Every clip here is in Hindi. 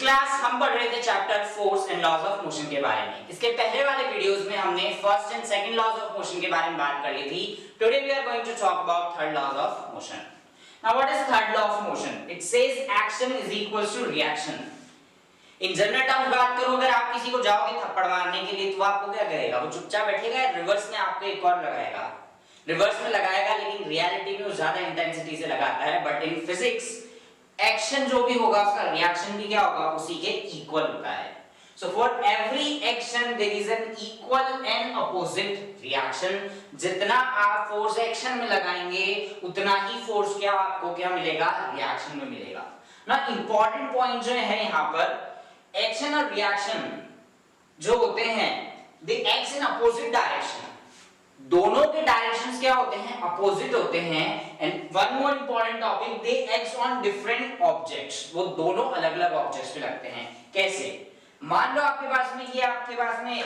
क्लास हम पढ़ रहे थे chapter force and laws of motion के बारे में। इसके पहले वाले वीडियोस में हमने first and second laws of motion के बारे में बात कर ली थी। Today we are going to talk about third laws of motion. Now what is third law of motion? It says action is equals to reaction. In general terms बात करूं, अगर आप किसी को जाओगे थप्पड़ मारने के लिए तो आपको क्या करेगा? वो चुपचाप बैठेगा, रिवर्स में आपको एक और लगाएगा, रिवर्स में लगाएगा, लेकिन रियलिटी में वो ज्यादा इंटेंसिटी से लगाता है। बट इन फिजिक्स एक्शन जो भी होगा उसका रिएक्शन भी क्या होगा? उसी के इक्वल होता है। So for every action there is an equal and opposite reaction. जितना आप फोर्स एक्शन में लगाएंगे उतना ही फोर्स क्या आपको क्या मिलेगा? रिएक्शन में मिलेगा। ना इंपॉर्टेंट पॉइंट जो है यहाँ पर, एक्शन और रिएक्शन जो होते हैं they act in opposite direction. दोनों के डायरेक्शंस क्या होते हैं? अपोजिट होते हैं। And one more important topic, they act on different objects. वो दोनों अलग-अलग ऑब्जेक्ट्स पे लगते हैं। कैसे? मान लो आपके पास में ये आपके पास में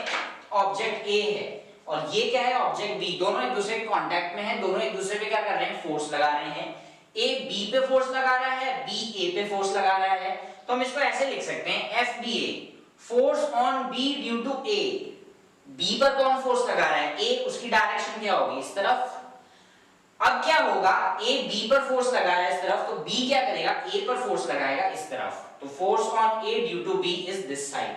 ऑब्जेक्ट ए है और ये क्या है? Object B. दोनों एक दूसरे के कांटेक्ट में हैं, दोनों एक दूसरे पे क्या कर रहे हैं? फोर्स लगा रहे हैं। ए बी पे फोर्स लगा रहा है, बी ए पे फोर्स लगा रहा है। तो हम इसको ऐसे लिख सकते हैं F B A, force on B due to A. B पर कौन फोर्स लगा रहा है? ए। उसकी डायरेक्शन क्या होगी? इस तरफ। अब क्या होगा? ए बी पर फोर्स लगा रहा है इस तरफ, तो बी क्या करेगा? ए पर फोर्स लगाएगा इस तरफ। तो force on A due to B is this side.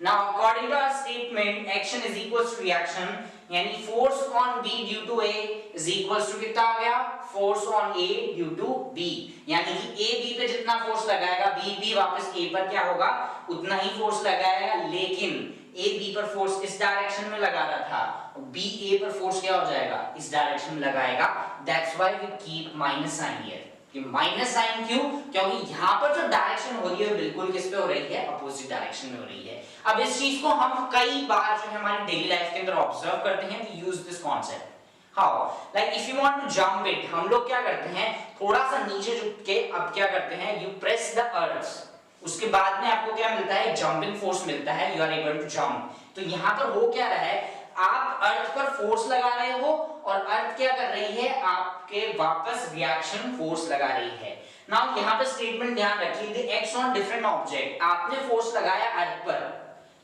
Now according to our statement, action is equals to reaction, यानी force on B due to A is equals to कितना आ गया? Force on A due to B. यानी कि ए बी पे जितना फोर्स लगाएगा, बी भी वापस ए पर क्या होगा? उतना ही फोर्स लगाएगा। लेकिन ए बी पर फोर्स इस डायरेक्शन में लगा रहा था, बी ए पर फोर्स क्या हो जाएगा? इस डायरेक्शन में लगाएगा। That's why we keep minus sign here. ये माइनस साइन क्यों? क्योंकि यहाँ पर जो डायरेक्शन हो रही है बिल्कुल किस पे हो रही है? अपोजिट डायरेक्शन में हो रही है। अब इस चीज को हम कई बार जो है हमारी डेली लाइफ के अंदर ऑब्जर्व करते हैं। We use this concept. How? Like if you want to jump it, हम लोग क्या करते हैं? थोड़ा सा नीचे झुक के अब क्या करते हैं? यू प्रेस द अर्थ, उसके बाद में आपको क्या मिलता है? जंपिंग फोर्स मिलता है। You are able to jump. तो यहाँ पर हो क्या रहा है? आप अर्थ पर फोर्स लगा रहे हो और अर्थ क्या कर रही है? आपके वापस रिएक्शन फोर्स लगा रही है। नाउ यहाँ पे स्टेटमेंट ध्यान रखिए, दे एक्ट्स ऑन डिफरेंट ऑब्जेक्ट। आपने फोर्स लगाया अर्थ पर,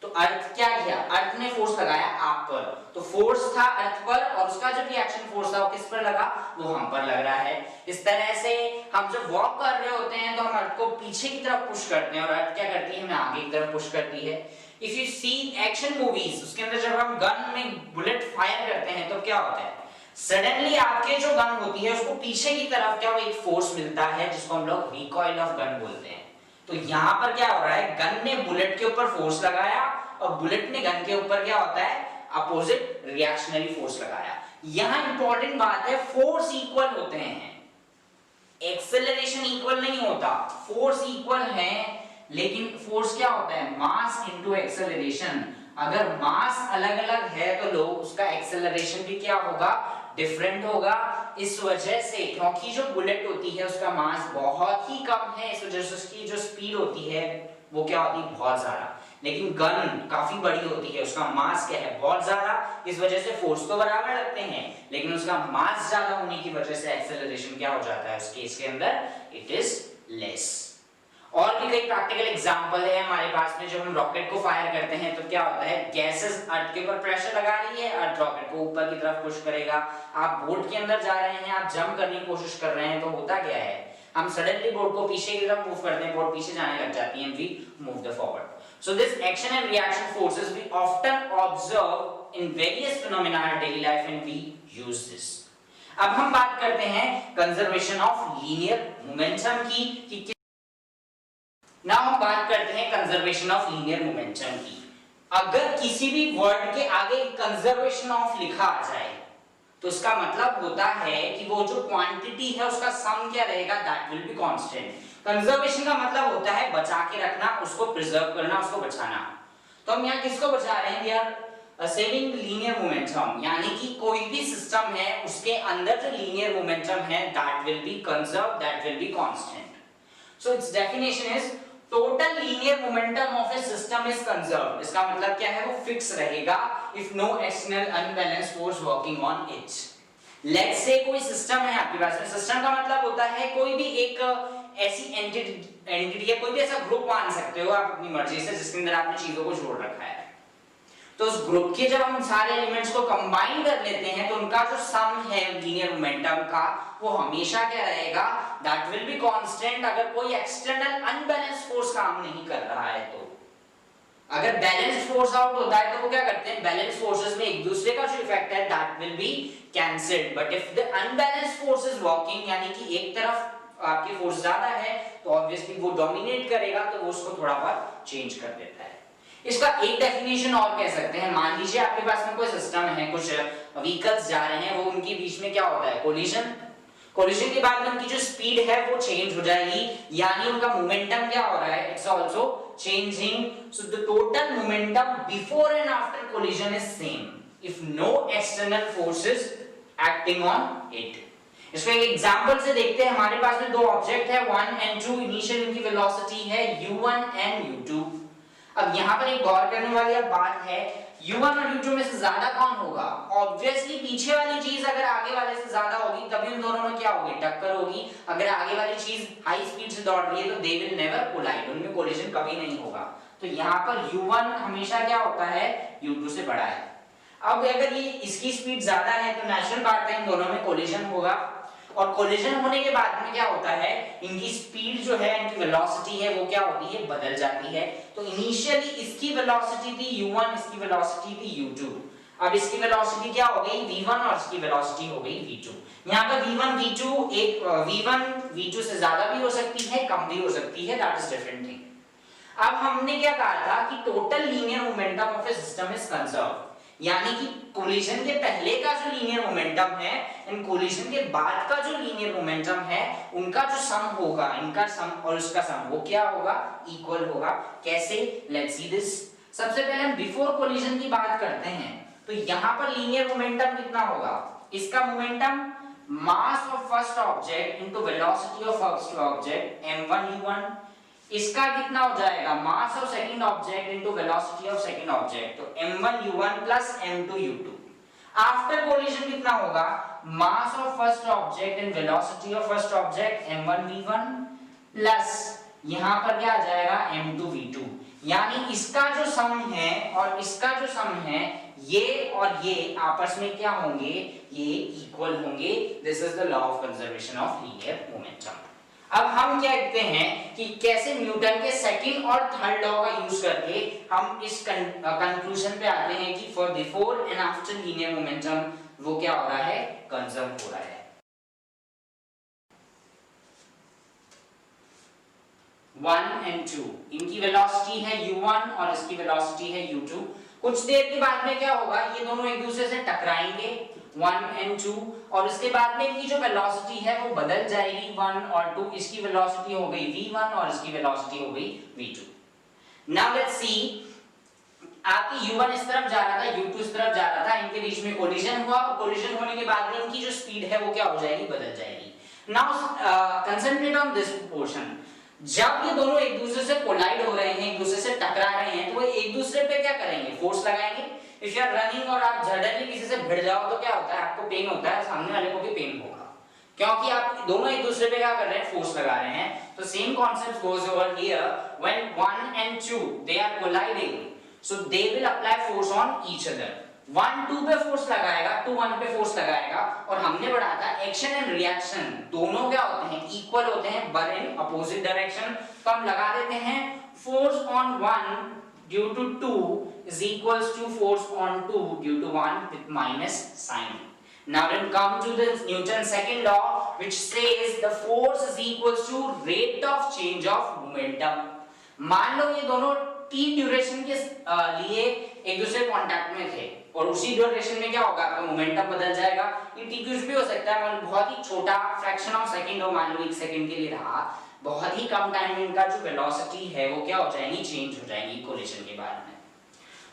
तो अर्थ क्या किया? अर्थ ने फोर्स लगाया आप पर। तो फोर्स था अर्थ पर और उसका जो रिएक्शन फोर्स था वो किस पर लगा? वो हम पर लग रहा है। इस तरह से हम जब वॉक कर रहे होते हैं तो हम अर्थ को पीछे की तरफ पुश करते हैं और अर्थ क्या करती है? हमें आगे की तरफ पुश करती है। If you see action movies, उसके अंदर जब हम गन में बुलेट फायर करते हैं तो क्या होता है? सडनली आपके जो गन होती है उसको पीछे की तरफ क्या एक फोर्स मिलता है जिसको हम लोग रिकॉइल ऑफ गन बोलते हैं। तो यहाँ पर क्या हो रहा है? गन ने बुलेट के ऊपर फोर्स लगाया और बुलेट ने गन के ऊपर क्या होता है? अपोजिट रिएक्शनरी फोर्स लगाया। यहाँ इंपॉर्टेंट बात है, फोर्स इक्वल होते हैं, एक्सेलरेशन इक्वल नहीं होता। फोर्स इक्वल है लेकिन फोर्स क्या होता है? Mass into acceleration. अगर मास अलग-अलग है तो लोग उसका एक्सेलरेशन भी क्या होगा? डिफरेंट होगा। इस वजह से, क्योंकि जो बुलेट होती है उसका मास बहुत ही कम है, इस वजह से उसकी जो स्पीड होती है वो क्या होती है? बहुत ज्यादा। लेकिन गन काफी बड़ी होती है, उसका मास क्या है? बहुत ज्यादा। इस वजह से फोर्स तो बराबर लगते हैं लेकिन उसका मास ज्यादा होने की वजह से एक्सेलरेशन क्या हो जाता है? उस केस के अंदर इट इज लेस। और भी कई प्रैक्टिकल एग्जांपल है हमारे पास में। जब हम रॉकेट को फायर करते हैं तो क्या होता है? गैसेस अर्थ के ऊपर प्रेशर लगा रही है, अर्थ रॉकेट को ऊपर की तरफ पुश करेगा। आप बोट के अंदर जा रहे हैं, आप जंप करने की कोशिश कर रहे हैं, तो होता क्या है? हम सडनली बोट को पीछे की तरफ मूव करते हैं, बोट पीछे जाने लग जाती है, we move the forward. So this action and reaction forces we often observe in various phenomena in daily life and we use this. अब हम बात करते हैं कंजर्वेशन ऑफ लीनियर मोमेंटम की। नाउ हम बात करते हैं कंजर्वेशन ऑफ लीनियर मोमेंटम की। अगर किसी भी वर्ड के आगे कंजर्वेशन ऑफ लिखा आ जाए तो इसका मतलब होता है कि वो जो क्वांटिटी है उसका सम क्या रहेगा? That will be constant. Conservation का मतलब होता है बचा के रखना, उसको प्रिजर्व करना, उसको बचाना। तो हम यहाँ किसको बचा रहे हैं? We are saving linear momentum, यानी कि कोई भी सिस्टम है उसके अंदर जो लीनियर मोमेंटम है that will be conserve, that will be constant. So it's definition is total linear momentum of a system is conserved. इसका मतलब क्या है? वो फिक्स रहेगा if no external unbalanced force working on it. Let's say कोई सिस्टम है आपके पास में। सिस्टम का मतलब होता है कोई भी एक ऐसी एंटिटी है, कोई भी ऐसा ग्रुप मान सकते हो आप अपनी मर्जी से जिसके अंदर आपने चीजों को जोड़ रखा है। तो उस ग्रुप के जब हम सारे एलिमेंट्स को कंबाइन कर लेते हैं तो उनका जो सम है लीनियर मोमेंटम का वो हमेशा क्या रहेगा, दैट विल बी कांस्टेंट अगर कोई एक्सटर्नल अनबैलेंस्ड फोर्स काम नहीं कर रहा है। तो अगर बैलेंस्ड फोर्स आउट होता है तो वो क्या करते हैं, बैलेंस्ड फोर्सेस में एक दूसरे का जो इफेक्ट है that will B cancelled. But if the unbalanced force is working, यानी कि एक तरफ आपकी फोर्स ज्यादा है तो ऑब्वियसली वो डोमिनेट करेगा, तो वो उसको थोड़ा बहुत चेंज कर देता है। इसका एक डेफिनेशन और कह सकते हैं, मान लीजिए आपके पास में कोई सिस्टम है, कुछ व्हीकल्स जा रहे हैं, वो उनके बीच में क्या होता है, कोलिजन। कोलिजन के बाद में उनकी जो स्पीड है वो चेंज हो जाएगी, यानी उनका मोमेंटम क्या हो रहा है, it's also changing. So the total momentum before and after collision is same if no external forces acting on it. इसको एक एग्जांपल से देखते हैं। हमारे पास में दो ऑब्जेक्ट है 1 and 2, इनिशियल इनकी वेलोसिटी है u1 and u2। अब यहाँ पर एक गौर करने वाली अब बात है, u1 और u2 में से ज्यादा कौन होगा, ऑब्वियसली पीछे वाली चीज अगर आगे वाले से ज्यादा होगी तभी उन दोनों में क्या होगी, टक्कर होगी। अगर आगे वाली चीज हाई स्पीड से दौड़ रही है तो दे विल नेवर कोलाइड, उनमें कोलिजन कभी नहीं होगा। तो यहाँ पर u1 हमेशा क्या होता है, u2 से बड़ा है। अब अगर ये इसकी स्पीड ज्यादा है तो नेचुरल बात है इन दोनों में कोलिजन होगा, और कोलिजन होने के बाद में क्या होता है, इनकी स्पीड जो है, इनकी वेलोसिटी है वो क्या होती है, बदल जाती है। तो इनिशियली इसकी वेलोसिटी थी u1, इसकी वेलोसिटी थी u2। अब इसकी वेलोसिटी क्या हो गई v1 और इसकी वेलोसिटी हो गई v2। यहाँ पर v1 v2 एक v1 v2 से ज्यादा भी हो सकती है, कम भी हो सकती है, दैट इज डिफरेंट थिंग। अब हमने क्या कहा था कि total linear momentum of a system is conserved, यानी कि कोलिजन के पहले का जो लीनियर मोमेंटम है एंड कोलिजन के बाद का जो लीनियर मोमेंटम है उनका जो सम होगा, इनका सम और उसका सम वो क्या होगा, इक्वल होगा। कैसे, लेट्स सी दिस। सबसे पहले हम बिफोर कोलिजन की बात करते हैं, तो यहाँ पर लीनियर मोमेंटम कितना होगा, इसका momentum mass of first object into velocity of first object m1 u1, इसका कितना हो जाएगा, mass of second object into velocity of second object, तो m1 u1 plus m2 u2। After collision कितना होगा, मास of first object and velocity of first object m1 v1 plus यहां पर क्या आ जाएगा m2 v2, यानी इसका जो सम है और इसका जो सम है ये और ये आपस में क्या होंगे, ये इक्वल होंगे। This is the law of conservation of linear momentum. अब हम क्या कहते हैं कि कैसे न्यूटन के सेकंड और थर्ड लॉ का यूज करके हम इस कंक्लूजन पे आते हैं कि for before and after linear momentum वो क्या हो रहा है, कंजर्व हो रहा है। वन एंड टू, इनकी वेलोसिटी है u1 और इसकी वेलोसिटी है u2। कुछ देर के बाद में क्या होगा, ये दोनों एक दूसरे से टकराएंगे 1 and 2, और उसके बाद में इनकी जो वेलोसिटी है वो बदल जाएगी 1 और 2, इसकी वेलोसिटी हो गई v1 और इसकी वेलोसिटी हो गई v2। नाउ लेट्स सी, आपकी u1 इस तरफ जा रहा था, u2 इस तरफ जा रहा था, इनके बीच में कोलिजन हुआ और कोलिजन होने के बाद में इनकी जो स्पीड है वो क्या हो जाएगी, बदल जाएगी। Now concentrate on this portion. जब ये दोनों एक दूसरे से कोलाइड हो रहे हैं, एक दूसरे से टकरा रहे हैं, तो वो एक दूसरे पे क्या करेंगे, फोर्स लगाएंगे। इफ यू आर रनिंग और आप सडनली किसी से भिड़ जाओ तो क्या होता है, आपको पेन होता है, सामने वाले को भी पेन होगा, क्योंकि आप दोनों एक दूसरे पे क्या कर रहे हैं, फोर्स लगा रहे हैं। तो same concept goes over here when 1 and 2 they are colliding, so they will apply force on each other. 1 2 पे फोर्स लगाएगा, 2 1 पे फोर्स लगाएगा, और हमने पढ़ा था एक्शन एंड रिएक्शन दोनों क्या होते हैं, इक्वल होते हैं बट इन अपोजिट डायरेक्शन। तो हम लगा देते हैं force on 1 due to 2 is equals to force on 2 due to 1 with minus sign. Now then come to the Newton's second law, which says the force is equals to rate of change of momentum. मान लो ये दोनों t ड्यूरेशन के लिए एक दूसरे कांटेक्ट में थे, और उसी ड्यूरेशन में क्या होगा, आपका मोमेंटम बदल जाएगा। ये t कुछ भी हो सकता है, मतलब बहुत ही छोटा फ्रैक्शन ऑफ सेकंड हो, मान लो 1 सेकंड के लिए रहा, बहुत ही कम टाइम में इनका जो वेलोसिटी है वो क्या हो जाएगी, चेंज हो जाएगी कोलिजन के बाद में।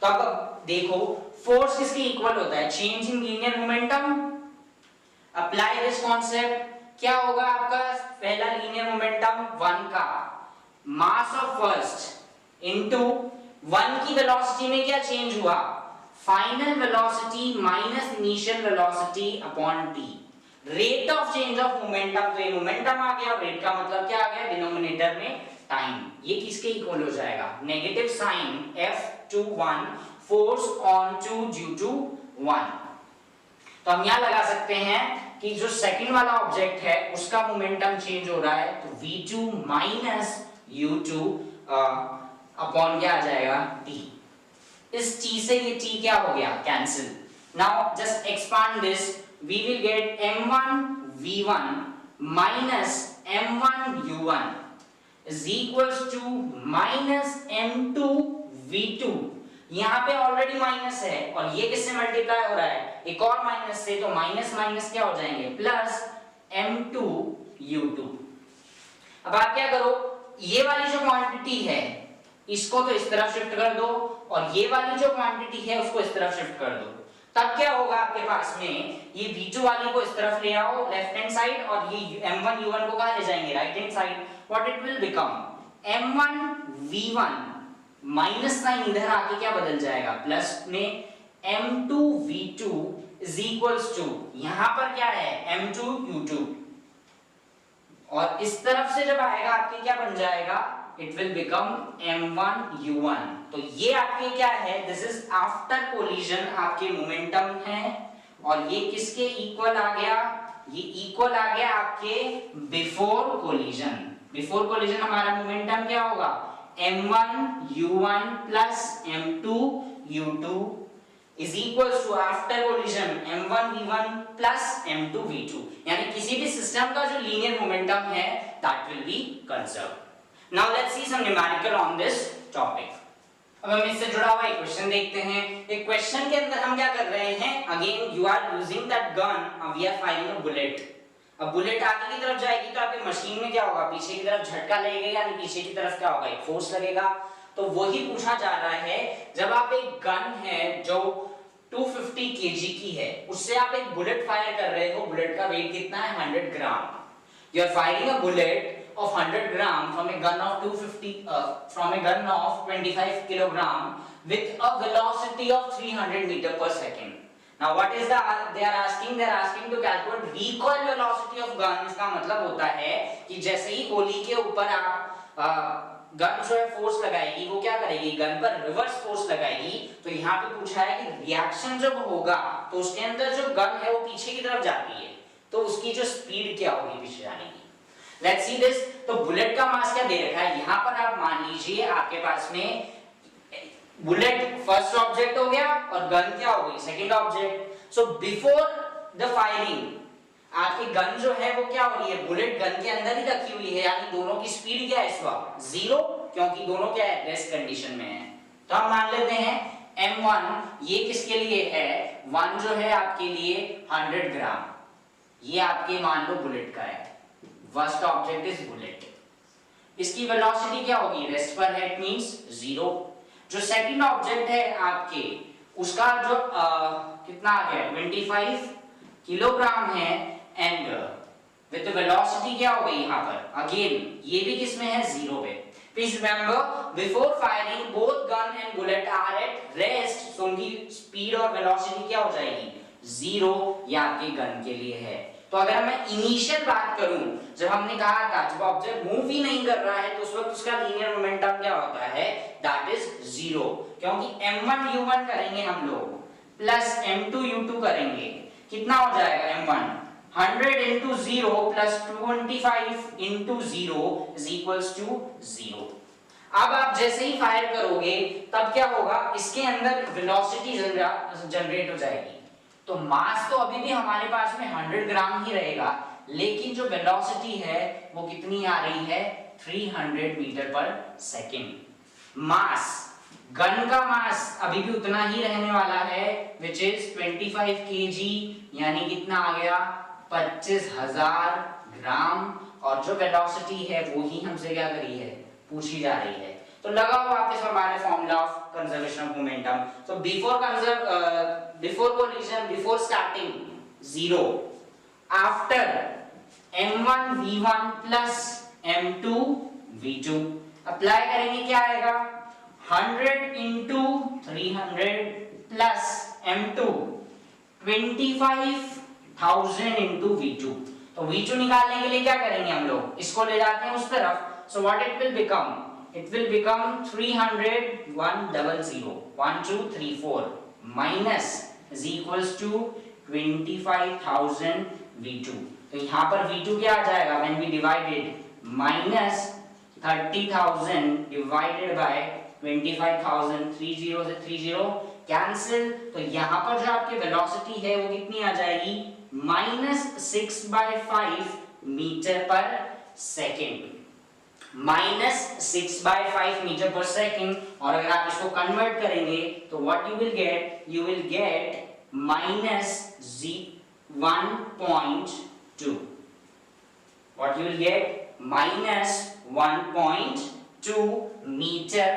तो अब देखो फोर्स किसके इक्वल होता है, change in linear momentum. Apply this concept, क्या होगा आपका पहला लीनियर मोमेंटम 1 का मास ऑफ फर्स्ट इनटू 1 की वेलोसिटी में क्या चेंज हुआ, final velocity minus initial velocity upon t। Rate of change of momentum, तो ये मोमेंटम आ गया और रेट का मतलब क्या आ गया डिनोमिनेटर में टाइम। ये किसके इक्वल हो जाएगा, negative sign F21 force on two due to 1। तो हम यहां लगा सकते हैं कि जो सेकंड वाला ऑब्जेक्ट है उसका मोमेंटम चेंज हो रहा है, तो V2 माइनस U2 अपॉन क्या आ जाएगा T। इस T से ये T क्या हो गया, cancel. Now just expand this, we will get m1 v1 minus m1 u1 is equals to minus m2 v2। यहाँ पे ऑलरेडी माइनस है और ये किससे मल्टीप्लाई हो रहा है, एक और माइनस से, तो माइनस माइनस क्या हो जाएंगे, प्लस m2 u2। अब आप क्या करो, ये वाली जो क्वांटिटी है इसको तो इस तरफ शिफ्ट कर दो और ये वाली जो क्वांटिटी है उसको इस तरफ शिफ्ट कर दो। तब क्या होगा आपके पास में, ये V2 वाली को इस तरफ ले आओ लेफ्ट हैंड साइड और ये m1 u1 को कहां ले जाएंगे, right hand side. What it will become, m1 v1 minus sign इधर आके क्या बदल जाएगा, प्लस में m2 v2 is equals to, यहां पर क्या है m2 u2 और इस तरफ से जब आएगा आपके क्या बन जाएगा, it will become m1 u1। तो ये आपके क्या है, दिस इज आफ्टर कोलिजन आपके मोमेंटम है और ये किसके इक्वल आ गया, ये इक्वल आ गया आपके बिफोर कोलिजन। बिफोर कोलिजन हमारा मोमेंटम क्या होगा, m1 u1 plus m2 u2 is equals to after collision m1 v1 plus m2 v2। यानी किसी भी सिस्टम का जो लीनियर मोमेंटम है that will be conserved। Now let's see some numerical on this topic। अब हम इससे जुड़ा हुआ एक क्वेश्चन देखते हैं। एक क्वेश्चन के अंदर हम क्या कर रहे हैं, again you are using that gun, we are firing a bullet. अब बुलेट आगे की तरफ जाएगी तो आपके मशीन में क्या होगा, पीछे की तरफ झटका लगेगा, यानी पीछे की तरफ क्या होगा, एक फोर्स लगेगा। तो वही पूछा जा रहा है, जब आप एक गन है जो 250 kg की है उससे आप एक बुलेट फायर कर रहे हो, बुलेट का वेट कितना है 100 ग्राम। You are firing a bullet of 100 gram from a gun of 25 kilogram with a velocity of 300 meter per second। Now what is they are asking to calculate recoil velocity of gun। इसका मतलब होता है कि जैसे ही गोली के ऊपर आप गन जो है फोर्स लगाएगी, वो क्या करेगी, गन पर रिवर्स फोर्स लगाएगी। तो यहाँ पे पूछा है कि रिएक्शन जब होगा तो उसके अंदर जो गन है वो पीछे की तरफ जाती है, तो उसकी जो स्पीड क्या होगी पीछे जाने की। Let's see this। तो बुलेट का मास क्या दे रखा है, यहाँ पर आप मान लीजिए आपके पास में बुलेट फर्स्ट ऑब्जेक्ट हो गया और गन क्या हो गई, second object. So before the firing आपकी गन जो है वो क्या हो रही है, बुलेट गन के अंदर ही रखी हुई है, यानी दोनों की स्पीड क्या है इस वक्त, जीरो, क्योंकि दोनों क्या है, रेस्ट कंडीशन में है। तो हम मान लेते हैं m1 ये किसके लिए है, 1 जो है आपके लिए 100 ग्राम, ये आपके मान लो बुलेट का है, फर्स्ट ऑब्जेक्ट इज बुलेट। इसकी वेलोसिटी क्या होगी, रेस्ट पर है, इट मींस जीरो। जो सेकंड ऑब्जेक्ट है आपके उसका जो कितना आ गया 25 किलोग्राम है एंड विद वेलोसिटी क्या हो गई यहाँ पर, अगेन ये भी किसमें है, जीरो पे। Please remember before firing both gun and bullet are at rest, so उनकी स्पीड और वेलोसिटी क्या हो जाएगी, जीरो। ये आपके गन के लिए है। तो अगर मैं इनिशियल बात करूं, जब हमने कहा था जब ऑब्जेक्ट मूव ही नहीं कर रहा है तो उस वक्त उसका लीनियर मोमेंटम क्या होता है, दैट इज जीरो, क्योंकि m1 u1 करेंगे हम लोग प्लस m2 u2 करेंगे, कितना हो जाएगा m1 100 into 0 plus 25 into 0 is equals to 0। अब आप जैसे ही फायर करोगे तब क्या होगा, इसके अंदर वेलोसिटी जनरेट हो जाएगी। तो मास तो अभी भी हमारे पास में 100 ग्राम ही रहेगा, लेकिन जो वेलोसिटी है वो कितनी आ रही है, 300 मीटर पर सेकेंड। मास, गन का मास अभी भी उतना ही रहने वाला है, विच इज 25 kg, यानी कितना आ गया 25,000 ग्राम। और जो वेलोसिटी है वो ही हमसे क्या करी है, पूछी जा रही है। तो लगाओ वापस हमारे formula of conservation of momentum. तो before collision, before starting 0, after m1 v1 plus m2 v2, apply करेंगे क्या आएगा 100 into 300 plus m2 25,000 1000 into V2। तो V2 निकालने के लिए क्या करेंगे हम लोग, इसको ले जाते हैं उस तरफ। So what it will become? It will become 300 100 1 2 3 4 minus is equals to 25,000 V2। तो यहाँ पर V2 क्या आ जाएगा when we divided minus 30,000 divided by 25,000, 30 से 30 कैंसिल। तो यहाँ पर जो आपकी वेलोसिटी है वो कितनी आ जाएगी, -6/5 metre per second, -6/5 metre per second. और अगर आप इसको कन्वर्ट करेंगे तो what you will get, you will get -1.2। What you will get, -1.2 metre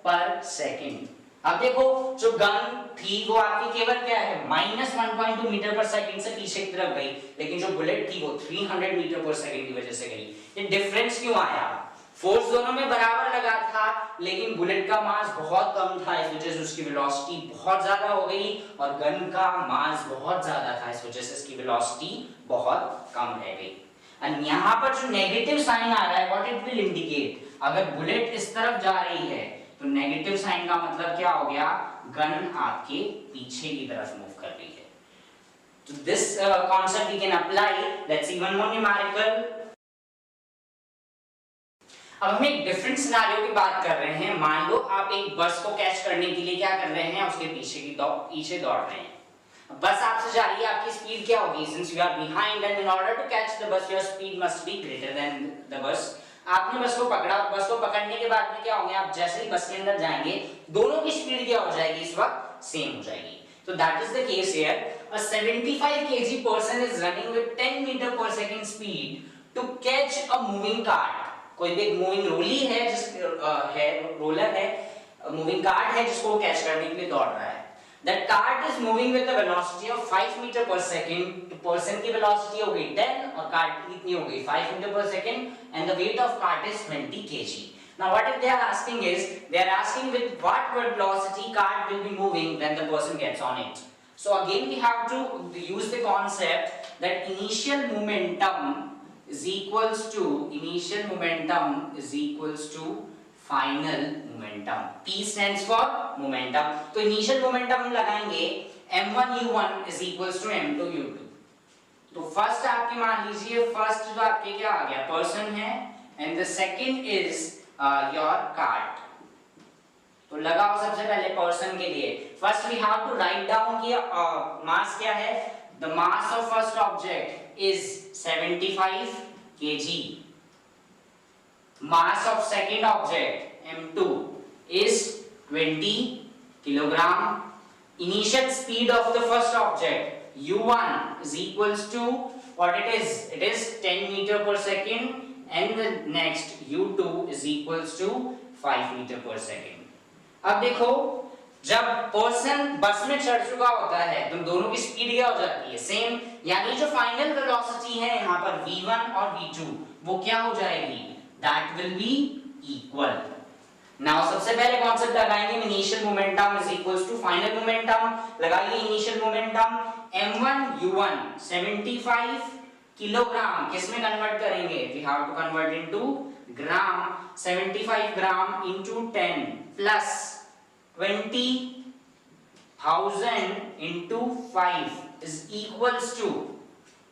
per second. अब देखो जो गन थी वो आपकी केवल क्या है, -1.2 मीटर पर सेकेंड से पीछे की तरफ गई, लेकिन जो बुलेट थी वो 300 मीटर पर सेकेंड की वजह से गई। ये डिफरेंस क्यों आया, फोर्स दोनों में बराबर लगा था, लेकिन बुलेट का मास बहुत कम था, इस वजह से उसकी वेलोसिटी बहुत ज्यादा हो गई, और गन का मास बहुत ज्यादा था, इस वजह से इसकी वेलोसिटी बहुत कम रह गई। और यहाँ पर जो नेगेटिव साइन आ रहा है, व्हाट इट विल इंडिकेट, अगर बुलेट इस तरफ जा रही है तो नेगेटिव साइन का मतलब क्या हो गया, गन आपके पीछे की तरफ मूव कर रही है। तो this concept we can apply. Let's see one more numerical. अब हम एक डिफरेंट सिनेरियो की बात कर रहे हैं। मान लो आप एक बस को कैच करने के लिए क्या कर रहे हैं, उसके पीछे दौड़ रहे हैं। बस आपसे जा रही है, आपकी स्पीड क्या होगी, since you are behind and in order to catch the bus your speed must be greater than the bus। आपने बस को पकड़ा, बस को पकड़ने के बाद में क्या होंगे, आप जैसे ही बस के अंदर जाएंगे दोनों की स्पीड क्या हो जाएगी, इस वक्त सेम हो जाएगी। तो that is the case here, a 75 kg person is running with 10 meter per second speed to catch a moving cart। कोई भी एक मूविंग रोली है, रोलर है, मूविंग कार्ट है जिसको कैच करने के लिए दौड़ रहा है। That cart is moving with a velocity of 5 meter per second। तो पर्सन की वेलोसिटी हो गई 10 और कार्ट की कितनी हो गई 5 meter per second, and the weight of cart is 20 kg। Now what they are asking is, they are asking with what velocity cart will be moving when the person gets on it। So again we have to use the concept that initial momentum is equals to final momentum. P stands for momentum। तो इनिशियल मोमेंटम हम लगाएंगे m1u1 is equals to m2u2। तो फर्स्ट आपके मान लीजिए, फर्स्ट जो आपके क्या आ गया, पर्सन है, and the second is your cart. तो लगाओ सबसे पहले पर्सन के लिए। First we have to write down कि मास क्या है, the mass of first object is 75 kg। Mass of second object m2 is 20 kilogram। Initial speed of the first object u1 is equals to what it is 10 meter per second, and the next u2 is equals to 5 meter per second। अब देखो जब पर्सन बस में चढ़ चुका होता है तो दोनों की स्पीड क्या हो जाती है, सेम, यानी जो फाइनल वेलोसिटी है यहाँ पर v1 और v2 वो क्या हो जाएगी, that will be equal। Now सबसे पहले कॉन्सेप्ट लगाएंगे, initial momentum is equals to final momentum. लगाइए इनिशियल मोमेंटम m1u1 75 किलोग्राम, किसमें कन्वर्ट करेंगे, we have to convert into gram. 75 gram into 10 plus 20,000 into 5 is equals to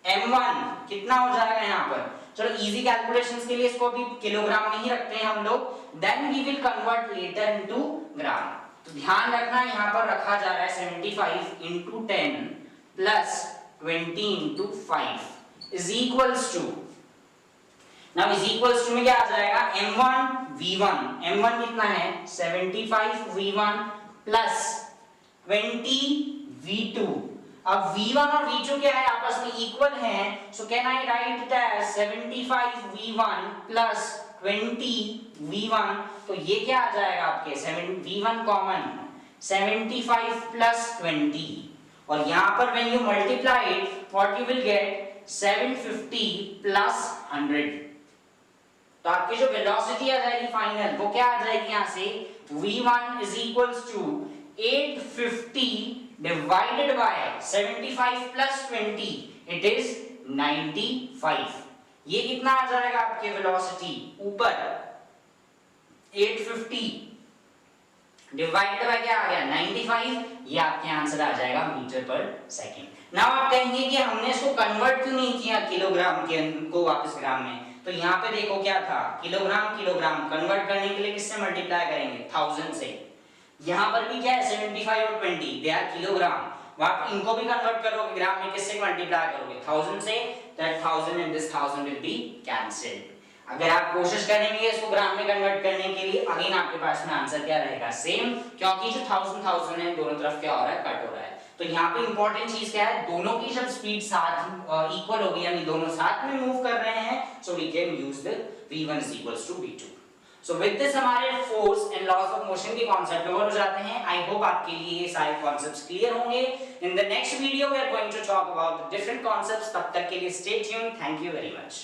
m1 कितना हो जाएगा यहाँ पर, चलो इजी कैलकुलेशंस के लिए इसको भी किलोग्राम में ही रखते हैं हम लोग, then we will convert later into gram. तो ध्यान रखना यहाँ पर रखा जा रहा है 75 into 10 plus 20 into 5 is equals to, now is equals to में क्या आ जाएगा, m1 v1, m1 कितना है 75 v1 plus 20 v2। अब v1 और v2 क्या है, आपस में इक्वल हैं, so can I write it as 75 v1 plus 20 v1। तो ये क्या आ जाएगा आपके v1 कॉमन 75 plus 20, और यहाँ पर when you multiply it what you will get 750 plus 100। तो आपकी जो वेलोसिटी आ जाएगी फाइनल वो क्या आ जाएगी यहाँ से, v1 is equals to 850 divided by 75 plus 20 it is 95। ये कितना आ जाएगा आपके वेलोसिटी ऊपर 850 डिवाइडेड बाय क्या आ गया 95, ये आपके आंसर आ जाएगा मीटर पर सेकंड। नाउ आप कहेंगे कि हमने इसको कन्वर्ट क्यों नहीं किया किलोग्राम के को वापस ग्राम में, तो यहाँ पे देखो क्या था, किलोग्राम किलोग्राम कन्वर्ट करने के लिए किससे मल्टीप्लाई करेंगे 1000 से। यहाँ पर भी क्या है 75 और 20 दे आर किलोग्राम, आप इनको भी कन्वर्ट करोगे ग्राम में किससे मल्टीप्लाई करोगे 1000 से, that 1000 and this 1000 will be cancelled. अगर आप कोशिश करेंगे इसको ग्राम में कन्वर्ट करने के लिए, अगेन आपके पास में आंसर क्या रहेगा सेम, क्योंकि जो 1000 है दोनों तरफ क्या हो रहा है कट हो रहा है। तो यहाँ पे इंपॉर्टेंट चीज क्या है, दोनों की जब स्पीड साथ इक्वल होगी यानी दोनों साथ में मूव कर रहे हैं, so we can use the v1 v2। So with this हमारे force and laws of motion के कॉन्सेप्ट कवर हो जाते हैं। आई होप आपके लिए ये सारे कॉन्सेप्ट्स क्लियर होंगे। In the next video we are going to talk about the different concepts. तब तक के लिए stay tuned. Thank you very much.